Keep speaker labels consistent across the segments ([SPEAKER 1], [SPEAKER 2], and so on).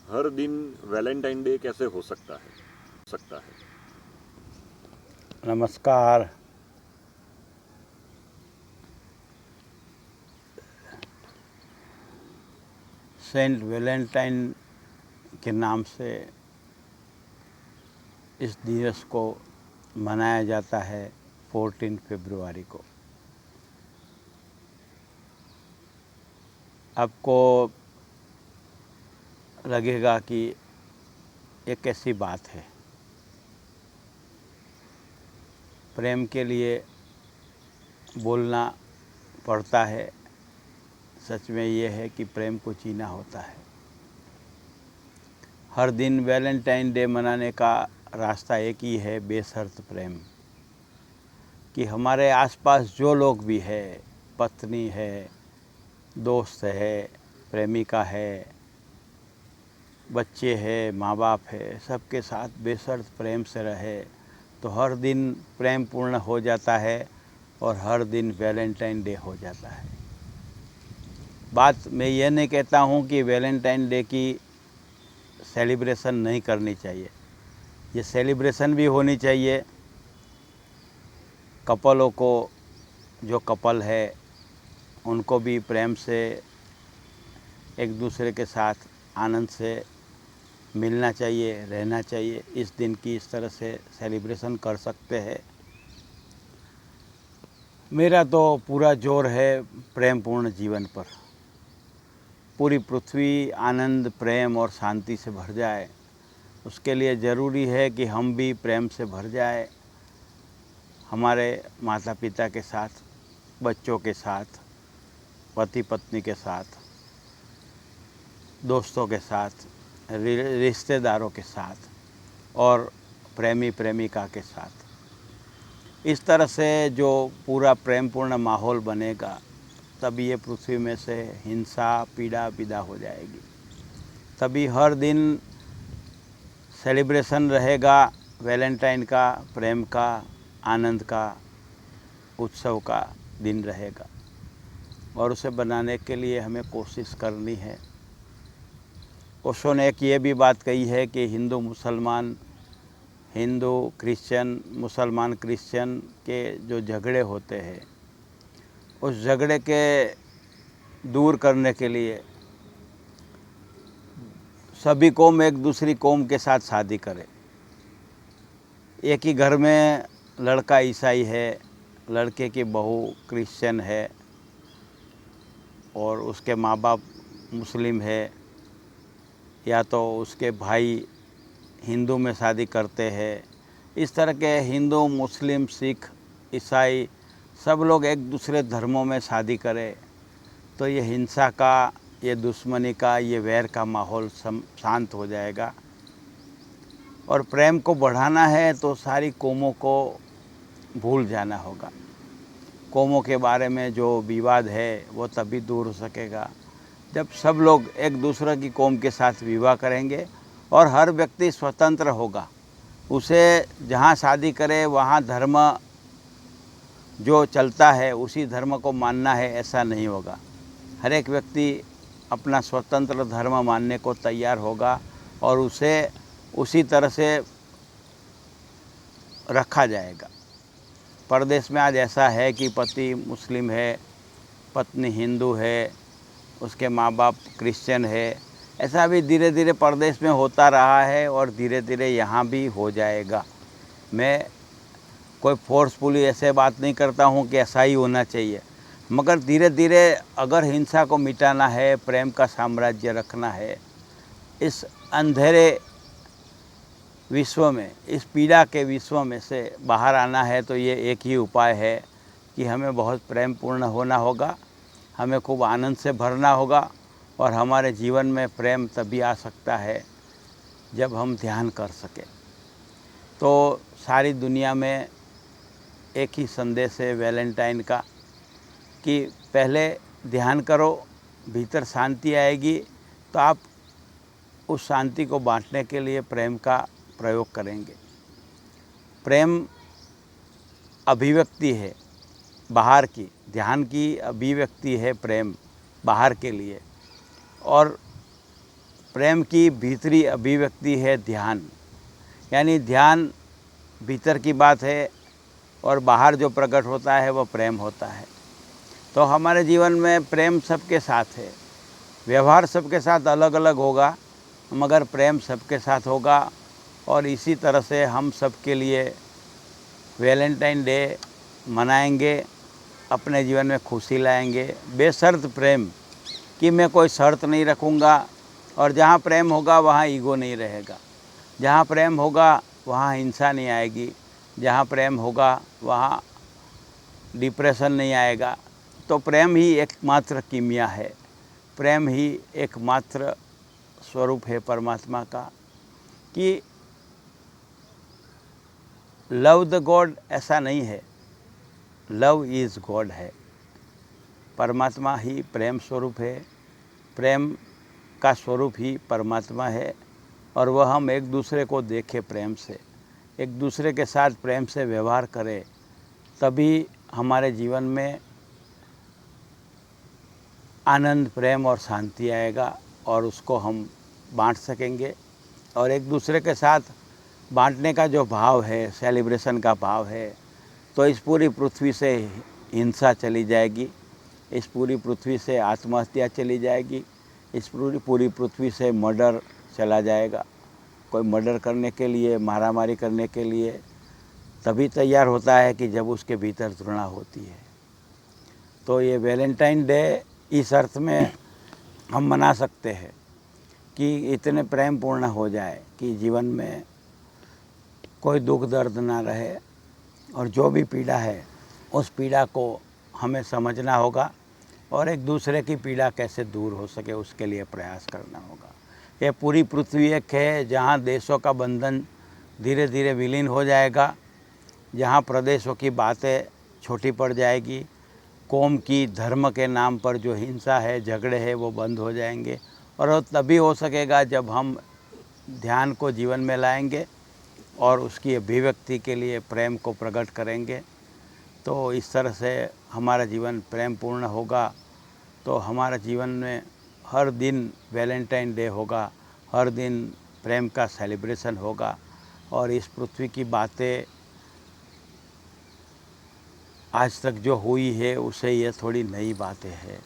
[SPEAKER 1] हर दिन Valentine day कैसे हो सकता है।
[SPEAKER 2] नमस्कार। सेंट वैलेंटाइन के नाम से इस दिवस को मनाया जाता है 14 फरवरी को। आपको लगेगा कि ये कैसी बात है। प्रेम के लिए बोलना पड़ता है। सच में ये है कि प्रेम को जीना होता है। हर दिन वैलेंटाइन डे मनाने का रास्ता एक ही है, बेशर्त प्रेम। कि हमारे आसपास जो लोग भी है, पत्नी है, दोस्त है, प्रेमिका है, बच्चे हैं, माँ बाप है, सबके साथ बेशर्त प्रेम से रहे तो हर दिन प्रेम पूर्ण हो जाता है और हर दिन वैलेंटाइन डे हो जाता है। बात मैं ये नहीं कहता हूँ कि वैलेंटाइन डे की सेलिब्रेशन नहीं करनी चाहिए। ये सेलिब्रेशन भी होनी चाहिए। कपलों को, जो कपल है उनको भी प्रेम से एक दूसरे के साथ आनंद से मिलना चाहिए, रहना चाहिए। इस दिन की इस तरह से सेलिब्रेशन कर सकते हैं। मेरा तो पूरा जोर है प्रेमपूर्ण जीवन पर। पूरी पृथ्वी आनंद, प्रेम और शांति से भर जाए। उसके लिए ज़रूरी है कि हम भी प्रेम से भर जाए। हमारे माता पिता के साथ, बच्चों के साथ, पति पत्नी के साथ, दोस्तों के साथ, रिश्तेदारों के साथ और प्रेमी प्रेमिका के साथ। इस तरह से जो पूरा प्रेमपूर्ण माहौल बनेगा तभी ये पृथ्वी में से हिंसा, पीड़ा विदा हो जाएगी। तभी हर दिन सेलिब्रेशन रहेगा वैलेंटाइन का, प्रेम का, आनंद का, उत्सव का दिन रहेगा। और उसे बनाने के लिए हमें कोशिश करनी है। ओशो ने एक ये भी बात कही है कि हिंदू क्रिश्चियन, मुसलमान क्रिश्चियन के जो झगड़े होते हैं, उस झगड़े के दूर करने के लिए सभी कौम एक दूसरी कौम के साथ शादी करे। एक ही घर में लड़का ईसाई है, लड़के की बहू क्रिश्चियन है और उसके माँ बाप मुस्लिम है, या तो उसके भाई हिंदू में शादी करते हैं। इस तरह के हिंदू, मुस्लिम, सिख, ईसाई सब लोग एक दूसरे धर्मों में शादी करें तो ये हिंसा का, ये दुश्मनी का, ये वैर का माहौल शांत हो जाएगा। और प्रेम को बढ़ाना है तो सारी कौमों को भूल जाना होगा। कौमों के बारे में जो विवाद है वो तभी दूर हो सकेगा जब सब लोग एक दूसरे की कौम के साथ विवाह करेंगे और हर व्यक्ति स्वतंत्र होगा। उसे जहाँ शादी करे वहाँ धर्म जो चलता है उसी धर्म को मानना है, ऐसा नहीं होगा। हर एक व्यक्ति अपना स्वतंत्र धर्म मानने को तैयार होगा और उसे उसी तरह से रखा जाएगा। परदेश में आज ऐसा है कि पति मुस्लिम है, पत्नी हिंदू है, उसके माँ बाप क्रिश्चियन है। ऐसा भी धीरे धीरे परदेश में होता रहा है और धीरे धीरे यहाँ भी हो जाएगा। मैं कोई फोर्सफुली ऐसे बात नहीं करता हूँ कि ऐसा ही होना चाहिए, मगर धीरे धीरे अगर हिंसा को मिटाना है, प्रेम का साम्राज्य रखना है, इस अंधेरे विश्व में, इस पीड़ा के विश्व में से बाहर आना है तो ये एक ही उपाय है कि हमें बहुत प्रेम पूर्ण होना होगा, हमें खूब आनंद से भरना होगा। और हमारे जीवन में प्रेम तभी आ सकता है जब हम ध्यान कर सकें। तो सारी दुनिया में एक ही संदेश है वैलेंटाइन का कि पहले ध्यान करो, भीतर शांति आएगी तो आप उस शांति को बांटने के लिए प्रेम का प्रयोग करेंगे। प्रेम अभिव्यक्ति है बाहर की, ध्यान की अभिव्यक्ति है प्रेम बाहर के लिए। और प्रेम की भीतरी अभिव्यक्ति है ध्यान, यानी ध्यान भीतर की बात है और बाहर जो प्रकट होता है वो प्रेम होता है। तो हमारे जीवन में प्रेम सबके साथ है, व्यवहार सबके साथ अलग अलग होगा मगर प्रेम सबके साथ होगा। और इसी तरह से हम सबके लिए वैलेंटाइन डे मनाएंगे, अपने जीवन में खुशी लाएंगे, बेशर्त प्रेम कि मैं कोई शर्त नहीं रखूँगा। और जहाँ प्रेम होगा वहाँ ईगो नहीं रहेगा, जहाँ प्रेम होगा वहाँ हिंसा नहीं आएगी, जहाँ प्रेम होगा वहाँ डिप्रेशन नहीं आएगा। तो प्रेम ही एकमात्र कीमिया है, प्रेम ही एकमात्र स्वरूप है परमात्मा का। कि लव द गॉड ऐसा नहीं है, लव इज़ गॉड है। परमात्मा ही प्रेम स्वरूप है, प्रेम का स्वरूप ही परमात्मा है। और वह हम एक दूसरे को देखें प्रेम से, एक दूसरे के साथ प्रेम से व्यवहार करें, तभी हमारे जीवन में आनंद, प्रेम और शांति आएगा और उसको हम बांट सकेंगे। और एक दूसरे के साथ बांटने का जो भाव है, सेलिब्रेशन का भाव है, तो इस पूरी पृथ्वी से हिंसा चली जाएगी, इस पूरी पृथ्वी से आत्महत्या चली जाएगी, इस पूरी पृथ्वी से मर्डर चला जाएगा। कोई मर्डर करने के लिए, मारामारी करने के लिए तभी तैयार होता है कि जब उसके भीतर घृणा होती है। तो ये वैलेंटाइन डे इस अर्थ में हम मना सकते हैं कि इतने प्रेमपूर्ण हो जाए कि जीवन में कोई दुख दर्द ना रहे, और जो भी पीड़ा है उस पीड़ा को हमें समझना होगा और एक दूसरे की पीड़ा कैसे दूर हो सके उसके लिए प्रयास करना होगा। ये पूरी पृथ्वी एक है जहाँ देशों का बंधन धीरे धीरे विलीन हो जाएगा, जहाँ प्रदेशों की बातें छोटी पड़ जाएगी, कौम की, धर्म के नाम पर जो हिंसा है, झगड़े हैं, वो बंद हो जाएंगे। और वो तभी हो सकेगा जब हम ध्यान को जीवन में लाएंगे और उसकी अभिव्यक्ति के लिए प्रेम को प्रकट करेंगे। तो इस तरह से हमारा जीवन प्रेम पूर्ण होगा। तो हमारा जीवन में हर दिन वैलेंटाइन डे होगा, हर दिन प्रेम का सेलिब्रेशन होगा। और इस पृथ्वी की बातें आज तक जो हुई है उसे ये थोड़ी नई बातें हैं,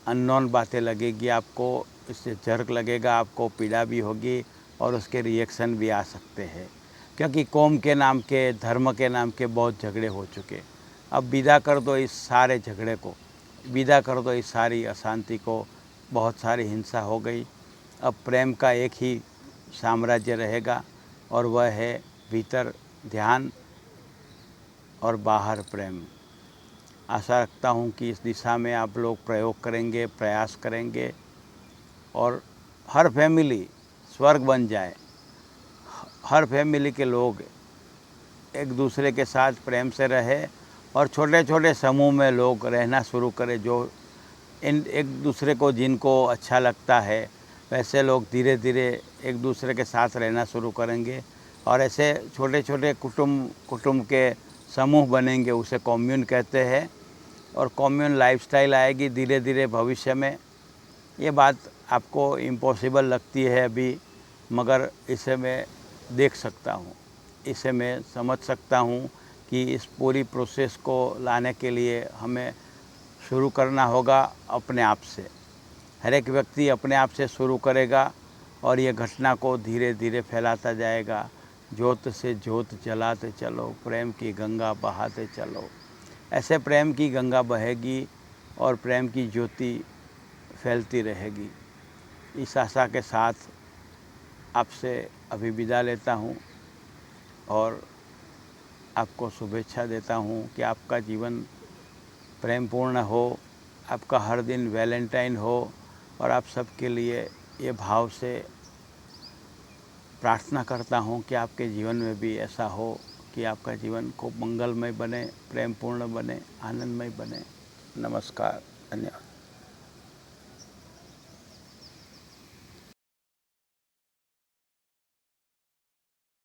[SPEAKER 2] अननोन बातें लगेगी आपको, इससे झर्क लगेगा, आपको पीड़ा भी होगी और उसके रिएक्शन भी आ सकते हैं। क्योंकि कौम के नाम के, धर्म के नाम के बहुत झगड़े हो चुके। अब विदा कर दो इस सारे झगड़े को, विदा कर दो इस सारी अशांति को, बहुत सारी हिंसा हो गई। अब प्रेम का एक ही साम्राज्य रहेगा और वह है भीतर ध्यान और बाहर प्रेम। आशा रखता हूँ कि इस दिशा में आप लोग प्रयोग करेंगे, प्रयास करेंगे और हर फैमिली स्वर्ग बन जाए, हर फैमिली के लोग एक दूसरे के साथ प्रेम से रहे और छोटे छोटे समूह में लोग रहना शुरू करें, जो इन एक दूसरे को, जिनको अच्छा लगता है वैसे लोग धीरे धीरे एक दूसरे के साथ रहना शुरू करेंगे। और ऐसे छोटे छोटे कुटुंब के समूह बनेंगे, उसे कॉम्यून कहते हैं। और कॉम्यून लाइफस्टाइल आएगी धीरे धीरे भविष्य में। ये बात आपको इम्पॉसिबल लगती है अभी, मगर इसे मैं देख सकता हूँ, इसे मैं समझ सकता हूँ कि इस पूरी प्रोसेस को लाने के लिए हमें शुरू करना होगा अपने आप से। हर एक व्यक्ति अपने आप से शुरू करेगा और ये घटना को धीरे धीरे फैलाता जाएगा। ज्योत से ज्योत जलाते चलो, प्रेम की गंगा बहाते चलो। ऐसे प्रेम की गंगा बहेगी और प्रेम की ज्योति फैलती रहेगी। इस आशा के साथ आपसे अभी विदा लेता हूँ और आपको शुभेच्छा देता हूँ कि आपका जीवन प्रेमपूर्ण हो, आपका हर दिन वैलेंटाइन हो। और आप सबके लिए ये भाव से प्रार्थना करता हूँ कि आपके जीवन में भी ऐसा हो कि आपका जीवन खूब मंगलमय बने, प्रेमपूर्ण बने, आनंदमय बने। नमस्कार, धन्यवाद।